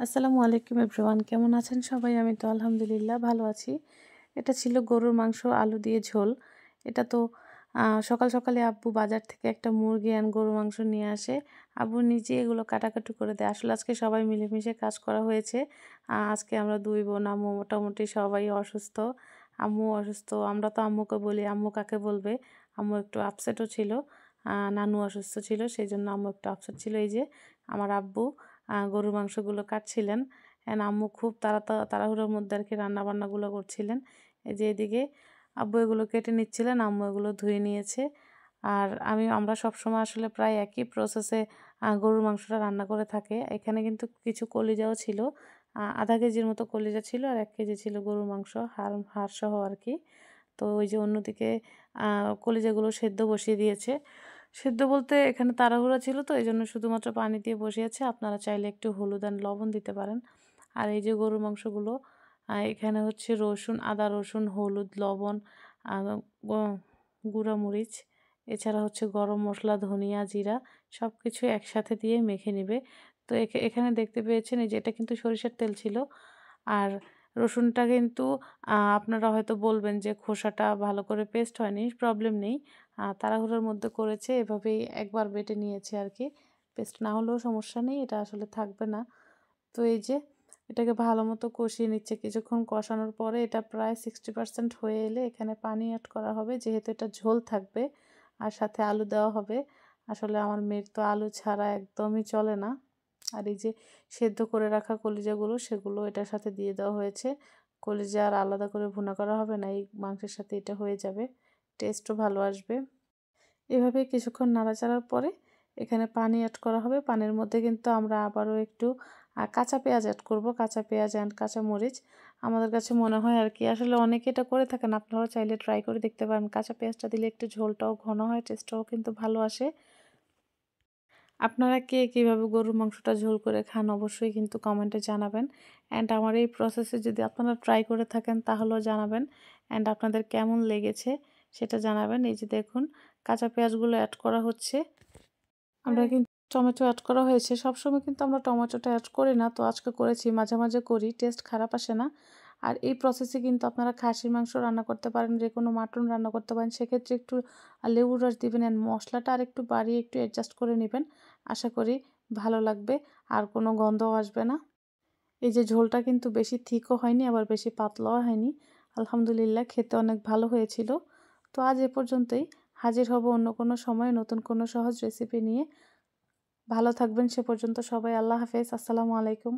আসসালামু আলাইকুম এভরিওয়ান, কেমন আছেন সবাই? আমি তো আলহামদুলিল্লাহ ভালো আছি। এটা ছিল গরুর মাংস আলু দিয়ে ঝোল। এটা তো সকাল সকালে আব্বু বাজার থেকে একটা মুরগি আর গরুর মাংস নিয়ে আসে। আব্বু নিজে এগুলো কাটাকাটি করে দেয়। আসলে আজকে সবাই মিলেমিশে কাজ করা হয়েছে। আজকে আমরা ২ বোন, আম্মু মোটামুটি সবাই অসুস্থ। আম্মু অসুস্থ। আমরা তো আম্মুকে বলি, আম্মু কাকে বলবে? আম্মু একটু আপসেটও ছিল। নানু অসুস্থ ছিল, সেজন্য আম্মু একটু আপসেট ছিল। এই যে আমার আব্বু গরুর মাংসগুলো কাটছিলেন। আম্মু খুব তাড়াহুড়োর মধ্যে আরকি রান্নাবান্নাগুলো করছিলেন। এই যে এদিকে আব্বু এগুলো কেটে নিচ্ছিলেন, আম্মু এগুলো ধুয়ে নিয়েছে। আর আমরা সবসময় আসলে প্রায় একই প্রসেসে গরুর মাংসটা রান্না করে থাকি। এখানে কিন্তু কিছু কলিজাও ছিল। ০.৫ কেজির মতো কলিজা ছিল আর ১ কেজি ছিল গরুর মাংস, হাড়সহ আরকি। তো ওই যে অন্যদিকে আ কলিজাগুলো সেদ্ধ বসিয়ে দিয়েছে। সেদ্ধ বলতে এখানে তাড়াহুড়া ছিল তো এজন্য শুধুমাত্র পানি দিয়ে বসিয়েছে। আপনারা চাইলে একটু হলুদ আর লবণ দিতে পারেন। আর এই যে গরুর মাংসগুলো এখানে হচ্ছে রসুন, আদা, রসুন, হলুদ, লবণ, আ গ গুঁড়া মরিচ, এছাড়া হচ্ছে গরম মসলা, ধনিয়া, জিরা সবকিছু একসাথে দিয়ে মেখে নিবে। তো এখানে দেখতে পেয়েছেন এই যে এটা কিন্তু সরিষার তেল ছিল। আর রসুনটা কিন্তু আপনারা হয়তো বলবেন যে খোসাটা ভালো করে পেস্ট হয়নি, প্রবলেম নেই। তাড়াহুড়োর মধ্যে করেছে, এভাবেই একবার বেটে নিয়েছে আরকি। পেস্ট না হলেও সমস্যা নেই, এটা আসলে থাকবে না। তো এই যে এটাকে ভালোমতো কষিয়ে নিচ্ছে। কিছুক্ষণ কষানোর পরে এটা প্রায় 60% হয়ে এলে এখানে পানি এড করা হবে, যেহেতু এটা ঝোল থাকবে আর সাথে আলু দেওয়া হবে। আসলে আমার মেয়ের তো আলু ছাড়া একদমই চলে না। আর এই যে সেদ্ধ করে রাখা কলিজাগুলো সেগুলো এটার সাথে দিয়ে দেওয়া হয়েছে। কলিজা আর আলাদা করে ভুনা করা হবে না, এই মাংসের সাথে এটা হয়ে যাবে। টেস্টও ভালো আসবে। এভাবে কিছুক্ষণ নাড়াচাড়ার পরে এখানে পানি এড করা হবে। পানির মধ্যে কিন্তু আমরা আবারও একটু কাঁচা পেঁয়াজ এড করব। কাঁচা পেঁয়াজ অ্যান্ড কাঁচা মরিচ। আমাদের কাছে মনে হয় আরকি, আসলে অনেকে এটা করে থাকেন, আপনারাও চাইলে ট্রাই করে দেখতে পারেন। কাঁচা পেঁয়াজটা দিলে একটু ঝোলটাও ঘন হয়, টেস্টটাও কিন্তু ভালো আসে। আপনারা কে কীভাবে গরুর মাংসটা ঝোল করে খান অবশ্যই কিন্তু কমেন্টে জানাবেন। অ্যান্ড আমার এই প্রসেসে যদি আপনারা ট্রাই করে থাকেন তাহলেও জানাবেন। অ্যান্ড আপনাদের কেমন লেগেছে সেটা জানাবেন। এই যে দেখুন কাঁচা পেঁয়াজগুলো অ্যাড করা হচ্ছে। আমরা কিন্তু টমেটো এড করা হয়েছে। সবসময় কিন্তু আমরা টমেটোটা এড করি না। তো আজকে করেছি, মাঝে, মাঝে করি। টেস্ট খারাপ আসে না। আর এই প্রসেসে কিন্তু আপনারা খাসির মাংস রান্না করতে পারেন, যেকোনো মাটন রান্না করতে পারেন। সেক্ষেত্রে একটু লেবুর রস দিবেন অ্যান্ড মশলাটা আরেকটু বাড়িয়ে একটু অ্যাডজাস্ট করে নিবেন। আশা করি ভালো লাগবে আর কোনো গন্ধও আসবে না। এই যে ঝোলটা কিন্তু বেশি থিকও হয়নি আবার বেশি পাতলাও হয়নি। আলহামদুলিল্লাহ খেতে অনেক ভালো হয়েছিল। তো আজ এ পর্যন্তই। হাজির হব অন্য কোনো সময় নতুন কোনো সহজ রেসিপি নিয়ে। ভালো থাকবেন সে পর্যন্ত সবাই। আল্লাহ হাফেজ। আসসালামু আলাইকুম।